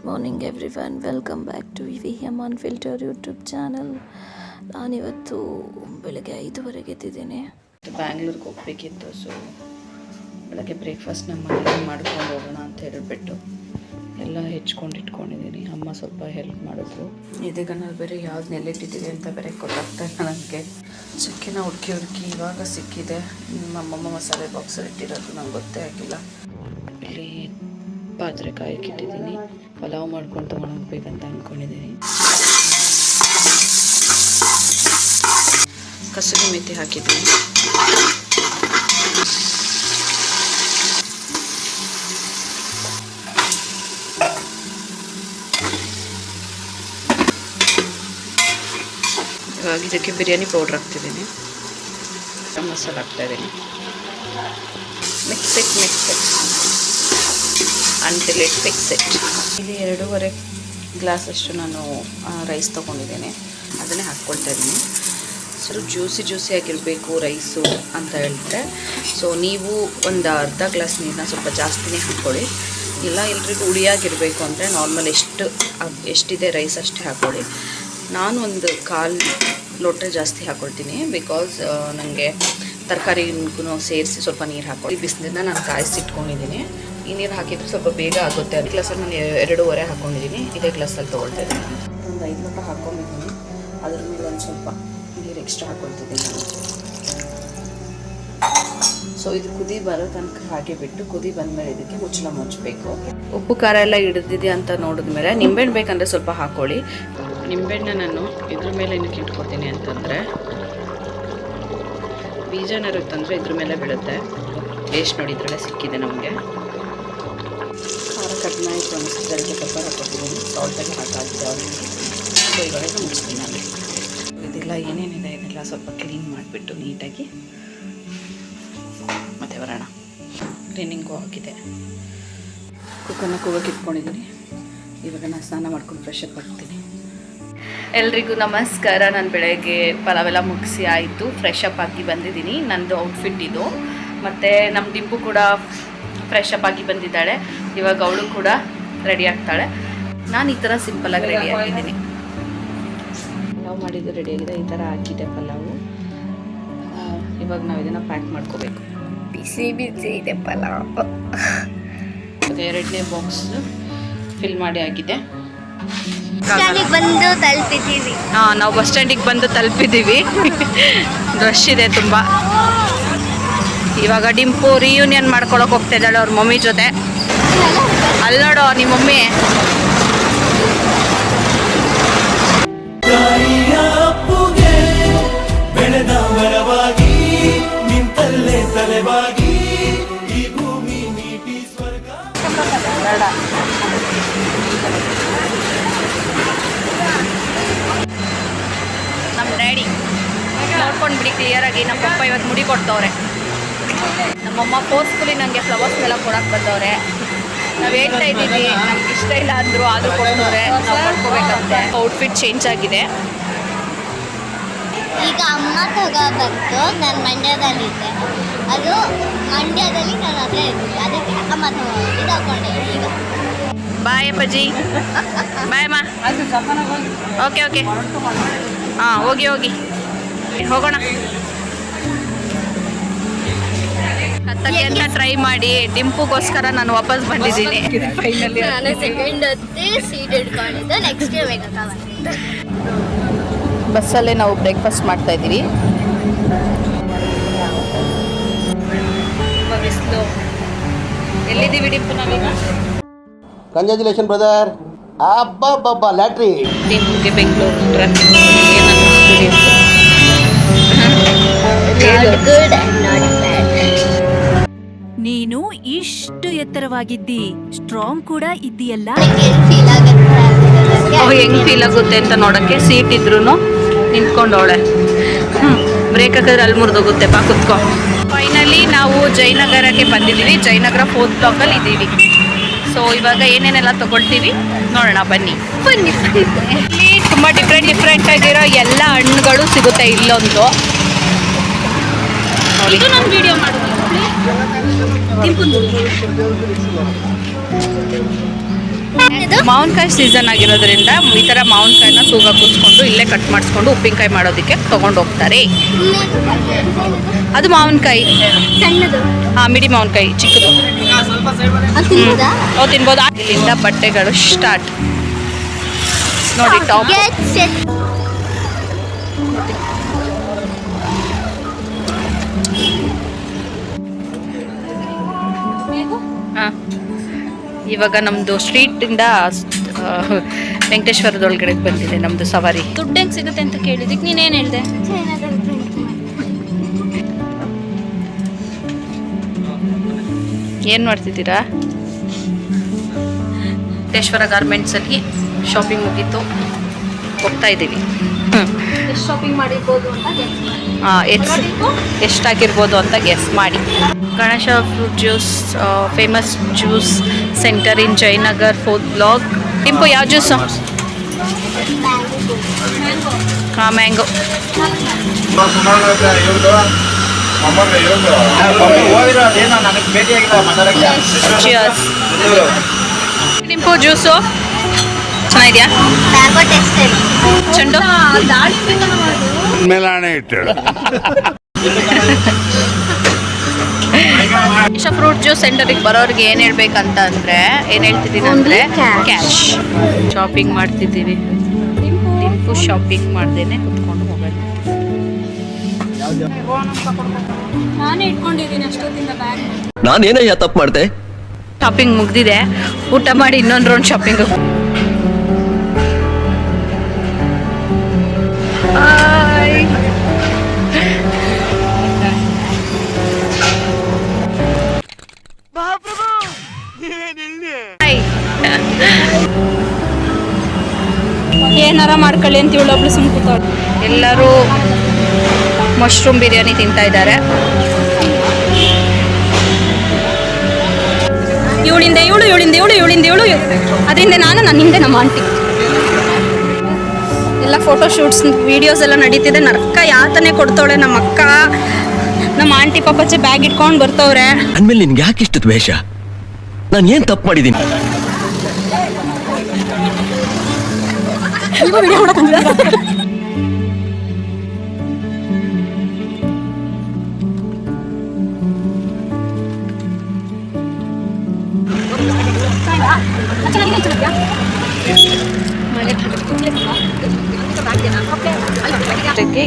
Morning everyone, welcome back to VHM unfilter YouTube channel. ನಾನಿವತ್ತು ಬೆಳಗ್ಗೆ 5:30 ಎದ್ದಿದ್ದೀನಿ. ಬ್ಯಾಂಗ್ಳೂರಿಗೆ ಹೋಗ್ಬೇಕಿತ್ತು. ಸೊ ಬೆಳಗ್ಗೆ ಬ್ರೇಕ್ಫಾಸ್ಟ್ ನಮ್ಮ ಮನೇಲಿ ಮಾಡ್ಕೊಂಡು ಹೋಗೋಣ ಅಂತ ಹೇಳಿಬಿಟ್ಟು ಎಲ್ಲ ಹೆಚ್ಕೊಂಡು ಇಟ್ಕೊಂಡಿದ್ದೀನಿ. ಅಮ್ಮ ಸ್ವಲ್ಪ ಹೆಲ್ಪ್ ಮಾಡಿದ್ರು. ಇದೀಗನಲ್ಲಿ ಬೇರೆ ಯಾವ್ದು ನೆಲ್ಲಿಟ್ಟಿದ್ದೀವಿ ಅಂತ ಬೇರೆ ಗೊತ್ತಾಗ್ತಾ ಇಲ್ಲ ನನಗೆ. ಚಕ್ಕೆನ ಹುಡುಕಿ ಇವಾಗ ಸಿಕ್ಕಿದೆ. ನಮ್ಮಮ್ಮ ಮಸಾಲೆ ಬಾಕ್ಸಲ್ಲಿ ಇಟ್ಟಿರೋದು ನಂಗೆ ಗೊತ್ತೇ ಆಗಿಲ್ಲ. ಇಲ್ಲಿ ಪಾತ್ರೆ ಕಾಯಕ್ಕೆ ಇಟ್ಟಿದ್ದೀನಿ. ಪಲಾವ್ ಮಾಡ್ಕೊಂಡು ತೊಗೊಂಡು ಹೋಗ್ಬೇಕಂತ ಅಂದ್ಕೊಂಡಿದ್ದೀನಿ. ಕಸೂರಿ ಮೆಥಿ ಹಾಕಿದ್ದೀನಿ. ಇವಾಗ ಇದಕ್ಕೆ ಬಿರಿಯಾನಿ ಪೌಡ್ರ್ ಹಾಕ್ತಿದ್ದೀನಿ. ಮಸಾಲೆ ಹಾಕ್ತಾಯಿದ್ದೀನಿ. Mix it until it fix it. ಇಲ್ಲಿ 2.5 ಗ್ಲಾಸ್ ಅಷ್ಟು ನಾನು ರೈಸ್ ತೊಗೊಂಡಿದ್ದೇನೆ. ಅದನ್ನೇ ಹಾಕ್ಕೊಳ್ತಾ ಇದ್ದೀನಿ. ಸ್ವಲ್ಪ ಜ್ಯೂಸಿ ಆಗಿರಬೇಕು ರೈಸು ಅಂತ ಹೇಳ್ತಾರೆ. ಸೊ ನೀವು ಒಂದು ಅರ್ಧ ಗ್ಲಾಸ್ ನೀರನ್ನ ಸ್ವಲ್ಪ ಜಾಸ್ತಿನೇ ಹಾಕ್ಕೊಳ್ಳಿ. ಇಲ್ಲ ಎಲ್ರಿಗೂ ಹುಳಿಯಾಗಿರಬೇಕು ಅಂದರೆ ನಾರ್ಮಲ್ ಎಷ್ಟಿದೆ ರೈಸ್ ಅಷ್ಟೇ ಹಾಕ್ಕೊಳ್ಳಿ. ನಾನು ಒಂದು 1/4 ಲೋಟ ಜಾಸ್ತಿ ಹಾಕ್ಕೊಳ್ತೀನಿ. ಬಿಕಾಸ್ ನನಗೆ ತರಕಾರಿಗೂ ಸೇರಿಸಿ ಸ್ವಲ್ಪ ನೀರು ಹಾಕ್ಕೊಳ್ಳಿ. ಬಿಸಿನೀರನ್ನ ನಾನು ಕಾಯಿಸಿಟ್ಕೊಂಡಿದ್ದೀನಿ. ಈ ನೀರು ಹಾಕಿದರೆ ಸ್ವಲ್ಪ ಬೇಗ ಆಗುತ್ತೆ. ಅದೇ ಗ್ಲಾಸಲ್ಲಿ ನಾನು 2.5 ಹಾಕ್ಕೊಂಡಿದ್ದೀನಿ. ಇದೇ ಗ್ಲಾಸಲ್ಲಿ ತೊಗೊಳ್ತಾ ಇದ್ದೀನಿ. ಒಂದು 5 ಲೋಟ ಹಾಕ್ಕೊಂಡಿದ್ದೀನಿ. ಅದ್ರ ಮೇಲೆ ಒಂದು ಸ್ವಲ್ಪ ನೀರು ಎಕ್ಸ್ಟ್ರಾ ಹಾಕ್ಕೊಳ್ತಿದ್ದೀನಿ ನಾನು. ಸೊ ಇದು ಕುದಿ ಬರೋ ತನಕ ಹಾಗೆ ಬಿಟ್ಟು ಕುದಿ ಬಂದಮೇಲೆ ಇದಕ್ಕೆ ಮುಚ್ಚಳ ಮುಚ್ಚಬೇಕು. ಉಪ್ಪು ಖಾರ ಎಲ್ಲ ಹಿಡಿದಿದೆ ಅಂತ ನೋಡಿದ್ಮೇಲೆ ನಿಂಬೆಹಣ್ಣು ಬೇಕಂದರೆ ಸ್ವಲ್ಪ ಹಾಕ್ಕೊಳ್ಳಿ. ನಿಂಬೆಹಣ್ಣು ನಾನು ಇದ್ರ ಮೇಲೆ ಏನಕ್ಕೆ ಇಟ್ಕೊತೀನಿ ಅಂತಂದರೆ ಬೀಜನ ಇರುತ್ತಂದರೆ ಇದ್ರ ಮೇಲೆ ಬೀಳುತ್ತೆ. ಟೇಸ್ಟ್ ನೋಡಿ ಇದರಲ್ಲೇ ಸಿಕ್ಕಿದೆ ನಮಗೆ. ಖಾರ ಕಡಿಮೆ ಆಯಿತು ಅನಿಸಿದ್ರೆ ಪೆಪ್ಪರ್ ಹಾಕ್ಕೊಟ್ಟಿದ್ದೀನಿ. ಸಾಲ್ಟಾಗಿ ಹಾಕಾಗಿದೆ ಅವರಿಗೆ. ಸೊ ಇವಾಗ ಮುಗಿಸ್ತೀನಿ ನಾನು. ಇದೆಲ್ಲ ಏನೇನಿದೆ ಇದೆಲ್ಲ ಸ್ವಲ್ಪ ಕ್ಲೀನ್ ಮಾಡಿಬಿಟ್ಟು ನೀಟಾಗಿ ಮತ್ತೆ ಬರೋಣ. ಕ್ಲೀನಿಂಗು ಆಗಿದೆ. ಕುಕ್ಕರ್ನ ಕೂಗಕ್ಕೆ ಇಟ್ಕೊಂಡಿದ್ದೀನಿ. ಇವಾಗ ನಾನು ಸ್ನಾನ ಮಾಡ್ಕೊಂಡು ಫ್ರೆಶ್ ಅಪ್ ಆಗ್ತೀನಿ. ಎಲ್ರಿಗೂ ನಮಸ್ಕಾರ. ನಾನು ಬೆಳಗ್ಗೆ ಪಲಾವೆಲ್ಲ ಮುಗಿಸಿ ಆಯಿತು. ಫ್ರೆಶ್ ಅಪ್ ಆಗಿ ಬಂದಿದ್ದೀನಿ. ನಂದು ಔಟ್ಫಿಟ್ ಇದು. ಮತ್ತು ನಮ್ಮ ಡಿಂಪು ಕೂಡ ಫ್ರೆಶ್ ಅಪ್ ಆಗಿ ಬಂದಿದ್ದಾಳೆ. ಇವಾಗ ಅವಳು ಕೂಡ ರೆಡಿ ಆಗ್ತಾಳೆ. ನಾನು ಈ ಥರ ಸಿಂಪಲಾಗಿ ರೆಡಿ ಆಗಿದ್ದೀನಿ. ಪಲಾವ್ ಮಾಡಿದ್ದು ರೆಡಿಯಾಗಿದೆ. ಈ ಥರ ಹಾಕಿದೆ ಪಲಾವು. ಇವಾಗ ನಾವು ಇದನ್ನು ಪ್ಯಾಕ್ ಮಾಡ್ಕೋಬೇಕು. ಬಿಸಿ ಇದೆ ಪಲಾವ್. 2ನೇ ಬಾಕ್ಸ್ ಫಿಲ್ ಮಾಡಿ ಆಗಿದೆ. ಬಂದು ತಲುಪಿದ್ದೀವಿ. ನಾವು ಬಸ್ ಸ್ಟ್ಯಾಂಡಿಗೆ ಬಂದು ತಲುಪಿದ್ದೀವಿ. ರಶ್ ಇದೆ ತುಂಬ. ಇವಾಗ ಡಿಂಪು ರಿಯೂನಿಯನ್ ಮಾಡ್ಕೊಳಕ್ಕೆ ಹೋಗ್ತಾ ಇದ್ದಾಳೆ ಅವ್ರ ಮಮ್ಮಿ ಜೊತೆ. ಅಲ್ಲಿ ನೋಡು ನಿಮ್ಮ ಮಮ್ಮಿ. ನಮ್ಮ ಡ್ಯಾಡಿ ನೋಡ್ಕೊಂಡು ಬಿಡಿ ಕ್ಲಿಯರಾಗಿ. ನಮ್ಮ ಪಪ್ಪ ಇವತ್ತು ಮುಡಿ ಕೊಡ್ತವ್ರೆ. ನಮ್ಮಮ್ಮ ಫೋರ್ಸ್ಫುಲಿ ನನಗೆ ಫ್ಲವರ್ಸ್ನೆಲ್ಲ ಕೊಡಕ್ಕೆ ಬಂದವ್ರೆ. ನಾವು ಹೇಳ್ತಾ ಇದ್ದೀವಿ ನಮ್ಗೆ ಇಷ್ಟ ಇಲ್ಲ ಅಂದರು, ಆದರೂ ಕೊಡ್ತವ್ರೆ. ನಾವು ಮಾಡ್ಕೋಬೇಕಂತೆ. ಔಟ್ಫಿಟ್ ಚೇಂಜ್ ಆಗಿದೆ. ಈಗ ಅಮ್ಮ ತಗೋಬಂತು. ನಾನು ಮಂಡ್ಯದಲ್ಲಿದ್ದೆ. ಅದು ಮಂಡ್ಯದಲ್ಲಿ ನಾನು ಅದೇ ಇದ್ದಿದ್ದೆ. ಅದಕ್ಕೆ ಅಮ್ಮ ಇದು ಹಾಕೊಂಡೆ. ಈಗ ಬಾಯ್ ಅಪ್ಪಾಜಿ. ಬಾಯ್ ಅಮ್ಮ. ಓಕೆ ಹಾಂ ಹೋಗಿ ಹೋಗೋಣ. ಹತ್ತಕ್ಕೆ ಅಂತ ಟ್ರೈ ಮಾಡಿ ಡಿಂಪುಗೋಸ್ಕರ ನಾನು ವಾಪಸ್ ಬಂದಿದ್ದೀನಿ. ಫೈನಲಿ ನಾನು ಸೆಕೆಂಡ್ ಹೊತ್ತೆ ಸೀಟ್ ಇಟ್ಕೊಂಡಿದ್ದೆ. ನೆಕ್ಸ್ಟ್ ಬೇಕಾಗ್ತದೆ. ಬಸ್ಸಲ್ಲೇ ನಾವು ಬ್ರೇಕ್ಫಾಸ್ಟ್ ಮಾಡ್ತಾ ಇದ್ದೀವಿ. ಬಿಸಿಲು. ಎಲ್ಲಿದ್ದೀವಿ ಡಿಂಪು ನಾವೀಗ? Congratulation brother. ಅಬ್ಬಬ್ಬಬ್ಬ ಲ್ಯಾಟ್ರಿ. ಡಿಂಪುಗೆ ಬೆಂಗಳೂರು ಟ್ರಾಫಿಕ್ ನೀನು ಇಷ್ಟು ಎತ್ತರವಾಗಿದ್ದಿ, ಸ್ಟ್ರಾಂಗ್ ಕೂಡ ಇದ್ದೀಯಲ್ಲ. ಹೆಂಗ್ ಫೀಲ್ ಆಗುತ್ತೆ ಅಂತ ನೋಡಕ್ಕೆ. ಸೀಟ್ ಇದ್ರು ನಿಂತ್ಕೊಂಡವಳೆ. ಬ್ರೇಕ್ ಹಾಕಿದ್ರೆ ಅಲ್ಲಿ ಮುರಿದೋಗುತ್ತೆ. ಬಾ ಕುತ್ಕೋ. ಫೈನಲಿ ನಾವು ಜಯನಗರಕ್ಕೆ ಬಂದಿದ್ದೀವಿ. ಜಯನಗರ 4th ಬ್ಲಾಕಲ್ಲಿ ಇದ್ದೀವಿ. ಸೊ ಇವಾಗ ಏನೇನೆಲ್ಲ ತಗೊಳ್ತೀವಿ ನೋಡೋಣ ಬನ್ನಿ. ಇಲ್ಲಿ ತುಂಬ ಡಿಫ್ರೆಂಟ್ ಆಗಿರೋ ಎಲ್ಲ ಹಣ್ಣುಗಳು ಸಿಗುತ್ತೆ. ಇಲ್ಲೊಂದು ನೋಡಿ. ನಾನು ವಿಡಿಯೋ ಮಾಡಿದ್ದೀನಿ. ಮಾವಿನಕಾಯಿ ಸೀಸನ್ ಆಗಿರೋದ್ರಿಂದ ಈ ಥರ ಮಾವಿನಕಾಯಿನ ತೂಗ ಕೂರಿಸ್ಕೊಂಡು ಇಲ್ಲೇ ಕಟ್ ಮಾಡಿಸ್ಕೊಂಡು ಉಪ್ಪಿನಕಾಯಿ ಮಾಡೋದಕ್ಕೆ ತೊಗೊಂಡು ಹೋಗ್ತಾರೆ. ಅದು ಮಾವಿನಕಾಯಿ ಸಣ್ಣದು ಮಿಡಿ ಮಾವಿನಕಾಯಿ ಚಿಕ್ಕದು ಅವು ತಿನ್ಬೋದು. ಇಲ್ಲಿಂದ ಬಟ್ಟೆಗಳು ಸ್ಟಾರ್ಟ್ ನೋಡಿ. ಟಾಪ್ ಇವಾಗ ನಮ್ಮದು ಸ್ಟ್ರೀಟಿಂದ ವೆಂಕಟೇಶ್ವರದೊಳಗಡೆ ಬಂದಿದೆ ನಮ್ಮದು ಸವಾರಿ. ದುಡ್ಡು ಹೆಂಗೆ ಸಿಗುತ್ತೆ ಅಂತ ಕೇಳಿದಕ್ಕೆ ನೀನೇನು ಹೇಳಿದೆ? ಏನು ಮಾಡ್ತಿದ್ದೀರಾ? ವೆಂಕಟೇಶ್ವರ ಗಾರ್ಮೆಂಟ್ಸಲ್ಲಿ ಶಾಪಿಂಗ್ ಮುಗೀತು, ಹೋಗ್ತಾ ಇದ್ದೀವಿ. ಶಾಪಿಂಗ್ ಮಾಡಿರ್ಬೋದು ಅಂತ ಎಷ್ಟಾಗಿರ್ಬೋದು ಅಂತ ಗೆಸ್ ಮಾಡಿ. Ganesha fruit juice, famous juice centre in Jayanagar, 4th block. Timpu ಯಾವ ಜ್ಯೂಸು? ಮ್ಯಾಂಗೋ. ಟಿಂಪು ಜ್ಯೂಸು ಚೆನ್ನಾಗಿದೆಯಾ? ಮ್ಯಾಂಗೋ ಟೇಸ್ಟ್ ಚೆಂಡು ಮೇಲಾಣೆ ಇಟ್ಟಳು. ಗಣೇಶ ಫ್ರೂಟ್ ಜ್ಯೂಸ್ ಸೆಂಟರಿಗೆ ಬರೋರಿಗೆ ಏನು ಹೇಳ್ಬೇಕಂತ ಅಂದರೆ ಏನು ಹೇಳ್ತಿದ್ದೀನಿ ಅಂದರೆ ಕ್ಯಾಶ್. ಶಾಪಿಂಗ್ ಮಾಡ್ತಿದ್ದೀವಿ. ಟಿಂಪು ಶಾಪಿಂಗ್ ಮಾಡ್ದೇನೆ ಕುತ್ಕೊಂಡು ಮೊಬೈಲ್ ನಾನೇ ಇಟ್ಕೊಂಡಿದ್ದೀನಿ ಅಷ್ಟೊತ್ತಿಂದ ಬ್ಯಾಗ್. ನಾನೇನಯ್ಯ ತಪ್ಪು ಮಾಡ್ದೆ? ಶಾಪಿಂಗ್ ಮುಗ್ದಿದೆ, ಊಟ ಮಾಡಿ ಇನ್ನೊಂದು ರೌಂಡ್ ಶಾಪಿಂಗು. ಏನಾರ ಮಾಡ್ಕೊಳ್ಳಿ ಅಂತ ಇವಳೊಬ್ಳು ಸುಮ್ ಕೂತವಳು. ಎಲ್ಲರೂ ಮಶ್ರೂಮ್ ಬಿರಿಯಾನಿ ತಿಂತಾ ಇದ್ದಾರೆ. ಇವಳಿಂದ ಇವಳು ಅದರಿಂದ ನಾನು ಹಿಂದೆ ನಮ್ಮ ಆಂಟಿ ಎಲ್ಲ ಫೋಟೋ ಶೂಟ್ಸ್ ವಿಡಿಯೋಸ್ ಎಲ್ಲ ನಡೀತಿದೆ. ನರ್ಕ ಯಾತನೆ ಕೊಡ್ತವಳೆ ನಮ್ಮ ಅಕ್ಕ. ನಮ್ಮ ಆಂಟಿ ಪಾಪಚ್ಚೆ ಬ್ಯಾಗ್ ಇಟ್ಕೊಂಡು ಬರ್ತವ್ರೆ. ಅಂದ್ಮೇಲೆ ನಿನ್ಗೆ ಯಾಕೆ ಇಷ್ಟು ದ್ವೇಷ? ನಾನು ಏನ್ ತಪ್ಪು ಮಾಡಿದ್ದೀನಿ?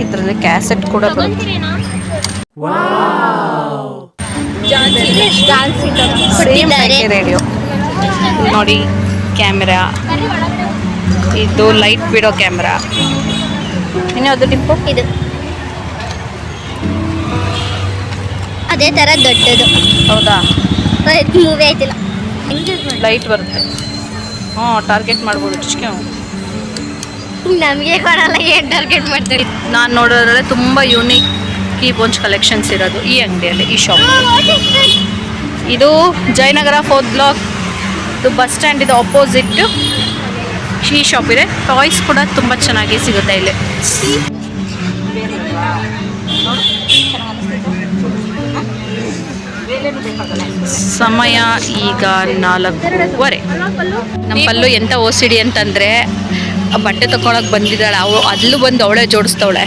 ಇದರಲ್ಲಿ ಕ್ಯಾಸೆಟ್ ಕೂಡ ಬರುತ್ತೆ. ರೇಡಿಯೋ ನೋಡಿ, ಕ್ಯಾಮೆರಾ, ಇದು ಲೈಟ್ ಬಿಡೋ ಕ್ಯಾಮ್ರಾ. ಇನ್ಯಾವುದು ಟಿಪ್ಪು? ಇದು ಅದೇ ತರ ದೊಡ್ಡದು. ಹೌದಾ? ಮೂವಿ ಆಯ್ತಿಲ್ಲ, ಲೈಟ್ ಬರುತ್ತೆ. ಟಾರ್ಗೆಟ್ ಮಾಡ್ಬೋದು. ಇಷ್ಟಕ್ಕೆ ನಮಗೆ ಕೊಡಲ್ಲ, ಏನು ಟಾರ್ಗೆಟ್ ಮಾಡ್ತಾರೆ. ನಾನು ನೋಡೋದ್ರಲ್ಲಿ ತುಂಬ ಯೂನಿಕ್ ಕೀ ಬೋನ್ಸ್ ಕಲೆಕ್ಷನ್ಸ್ ಇರೋದು ಈ ಅಂಗಡಿಯಲ್ಲಿ, ಈ ಶಾಪ್. ಇದು ಜಯನಗರ 4th ಬ್ಲಾಕ್. ಇದು ಬಸ್ ಸ್ಟ್ಯಾಂಡ್ ಇದೆ ಆಪೋಸಿಟ್ ಈ ಶಾಪ್ ಇದೆ. ಟಾಯ್ಸ್ ಕೂಡ ತುಂಬ ಚೆನ್ನಾಗಿ ಸಿಗುತ್ತೆ ಇಲ್ಲಿ. ಸಮಯ ಈಗ 4:15. ನಮ್ಮ ಪಲ್ಲು ಎಂಥ OCD ಅಂತಂದರೆ ಬಟ್ಟೆ ತಗೊಳಕ್ಕೆ ಬಂದಿದ್ದಾಳೆ, ಅಲ್ಲೂ ಬಂದು ಅವಳೇ ಜೋಡಿಸ್ತವಳೆ.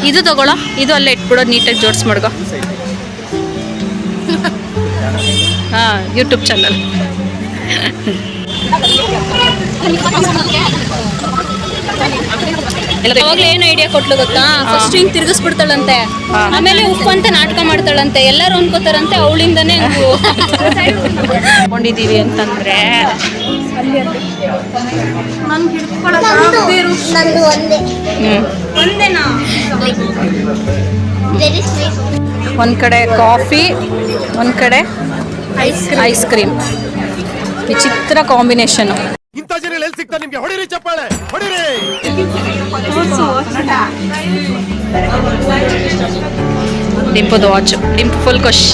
ಇದು ತಗೊಳ್ಳೋ, ಇದು ಅಲ್ಲೇ ಇಟ್ಬಿಡೋದು, ನೀಟಾಗಿ ಜೋಡಿಸ್ ಮಾಡ್ಕೊ. YouTube channel. ಅವಾಗಲೇ ಏನು ಐಡಿಯಾ ಕೊಟ್ಲು ಗೊತ್ತಾ? ಫಸ್ಟ್ ಹಿಂಗ್ ತಿರ್ಗಿಸ್ಬಿಡ್ತಾಳಂತೆ, ಆಮೇಲೆ ಉಪ್ಪು ಅಂತ ನಾಟಕ ಮಾಡ್ತಾಳಂತೆ. ಎಲ್ಲರೂ ಅನ್ಕೋತಾರಂತೆ ಅವಳಿಂದನೇ ಕೊಂಡಿದ್ದೀವಿ ಅಂತಂದ್ರೆ ಒಂದು ಕಡೆ ಕಾಫಿ, ಒಂದು ಕಡೆ ಐಸ್ ಕ್ರೀಮ್. ವಿಚಿತ್ರ ಕಾಂಬಿನೇಷನ್. ಇಂಥ ಜನ ಎಲ್ಲಿ ಸಿಗ್ತಾರೆ ನಿಮ್ಗೆ? ಹೊಡಿರಿ ಚಪ್ಪಾಳೆ, ಹೊಡಿರಿ. ಡಿಂಪುದು ವಾಚು, ಡಿಂಪು ಫುಲ್ ಖುಷ್.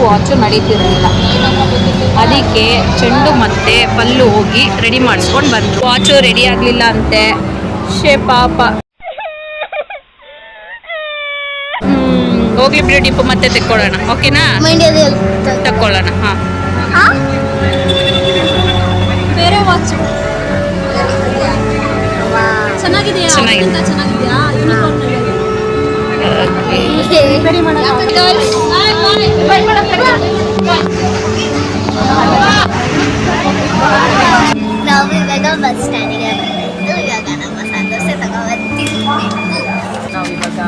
ವಾಚು ನಡೀತಿರಲಿಲ್ಲ, ಅದಕ್ಕೆ ಚೆಂಡು ಮತ್ತೆ ಪಲ್ಲು ಹೋಗಿ ರೆಡಿ ಮಾಡಿಸ್ಕೊಂಡು ಬಂದರು. ವಾಚು ರೆಡಿ ಆಗಲಿಲ್ಲ ಅಂತೆ. ಪಾಪ ಹೋಗ್ಲಿ ಬಿಡು ಡಿಪ್ಪು, ಮತ್ತೆ ತೆಕ್ಕೊಳ್ಳೋಣ. ಓಕೆನಾ? ಮಂಡ್ಯದಲ್ಲಿ ತಕ್ಕೊಳ್ಳೋಣ. ಹಾಂ, ಬೇರೆ ವಾಚ್ ಚೆನ್ನಾಗಿದೆಯಾ? ಚೆನ್ನಾಗಿದೆ. ಚೆನ್ನಾಗಿದೆಯಾ? ರಿಪೇರಿ ನಾವು ಇವಾಗ ಬಸ್ ಸ್ಟ್ಯಾಂಡಿಗೆ ಬಂದಿದ್ದು. ಇವಾಗ ನಮ್ಮ ಸಂತೋಷ ತಗೊಬರ್ತೀವಿ. ನಾವು ಇವಾಗ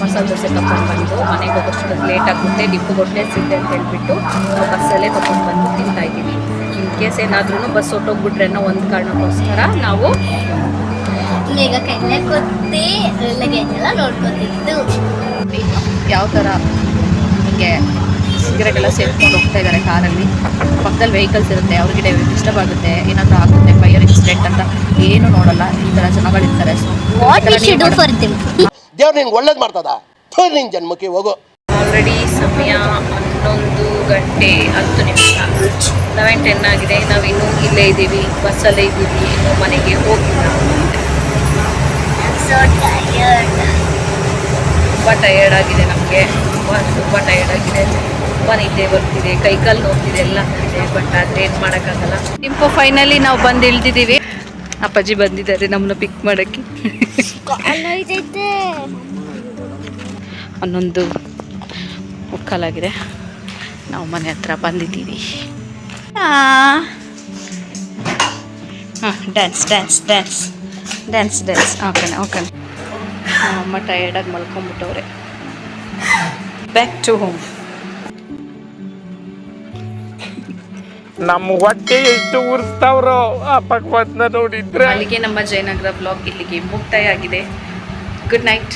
ಮಸಾಲೆ ದೋಸೆ ತಗೊಂಡು ಬಂದು ಮನೆಗೆ ಹೋಗೋಷ್ಟೊತ್ತಿಗೆ ಲೇಟ್ ಆಗುತ್ತೆ. ಡಿಪ್ಪು ಹೊಟ್ಟೆ ಸಿದ್ದೆ ಅಂತ ಹೇಳ್ಬಿಟ್ಟು ನಾವು ಬಸ್ಸಲ್ಲೇ ತಗೊಂಡು ಬಂದು ತಿಂತಾ ಇದ್ದೀವಿ. ಇನ್ ಕೇಸ್ ಏನಾದ್ರೂ ಬಸ್ ಹೊಟ್ಟೋಗ್ಬಿಟ್ರೆ ಅನ್ನೋ ಒಂದು ಕಾರಣಕ್ಕೋಸ್ಕರ ನಾವು ಈಗ ಕೈಲೇ ಕೊತ್ತಿ ಲಗೇಜ್ ಎಲ್ಲ ನೋಡ್ಕೊತಿದ್ದು. ಯಾವ ಥರ ಹೀಗೆ ಸಿಗರೇಟ್ ಎಲ್ಲ ಸೇರ್ಕೊಂಡು ಹೋಗ್ತಾ ಇದ್ದಾರೆ ಕಾರಲ್ಲಿ. ಪಕ್ಕದಲ್ಲಿ ವೆಹಿಕಲ್ಸ್ ಇರುತ್ತೆ, ಅವ್ರಿಗೆ ಡಿಸ್ಟರ್ಬ್ ಆಗುತ್ತೆ, ಏನಾದರೂ ಆಗುತ್ತೆ, ಫೈರ್ ಇನ್ಸಿಡೆಂಟ್ ಅಂತ ಏನು ನೋಡಲ್ಲ. ಈ ಥರ ಜನಗಳಿರ್ತಾರೆ. So what we should do for them. ದೇವ್ರು ನಿನ್ಗೆ ಒಳ್ಳೇದು ಮಾಡ್ತದ. ನಿನ್ನ ಜನ್ಮಕ್ಕೆ ಹೋಗು. ಆಲ್ರೆಡಿ ಸಮಯ 11 ಗಂಟೆ 10 ನಿಮಿಷ, 11:10 ಆಗಿದೆ. ನಾವಿನ್ನೂ ಇಲ್ಲೇ ಇದ್ದೀವಿ, ಬಸ್ಸಲ್ಲೇ ಇದ್ದೀವಿ, ಇನ್ನೂ ಮನೆಗೆ ಹೋಗಿಲ್ಲ. So tired. ತುಂಬ ಟಯರ್ಡ್ ಆಗಿದೆ ನಮಗೆ, ತುಂಬ ಟಯರ್ಡ್ ಆಗಿದೆ. ತುಂಬ ನಿದ್ದೆ ಬರ್ತಿದೆ, ಕೈಕಾಲು ನೋಡ್ತಿದೆ, ಎಲ್ಲ ಇದೆ. ಬಟ್ ಆದರೆ ಏನು ಮಾಡೋಕ್ಕಾಗಲ್ಲ. ಇಂಪೋ ಫೈನಲಿ ನಾವು ಬಂದು ಇಳ್ದಿದ್ದೀವಿ. ಅಪ್ಪಾಜಿ ಬಂದಿದ್ದಾರೆ ನಮ್ಮನ್ನ ಪಿಕ್ ಮಾಡೋಕ್ಕೆ. ಕಾಲೈತೈತೆ. 11:15 ನಾವು ಮನೆ ಹತ್ರ ಬಂದಿದ್ದೀವಿ. ಹಾಂ, dance dance dance dance dance. Okay okay. ಅಮ್ಮ ಟಯರ್ಡಾಗಿ ಮಲ್ಕೊಂಡ್ಬಿಟ್ಟವ್ರೆ. Back to home. ನಮ್ಮ ಹೊಟ್ಟೆ ಎಷ್ಟು ಉರ್ಸ್ತಾವ್ರೋ ಆ ಪಕ್ವತ್ನ ನೋಡಿದ್ರೆ. ಅಲ್ಲಿಗೆ ನಮ್ಮ ಜಯನಗರ ಬ್ಲಾಗ್ ಇಲ್ಲಿಗೆ ಮುಕ್ತಾಯ ಆಗಿದೆ. Good night.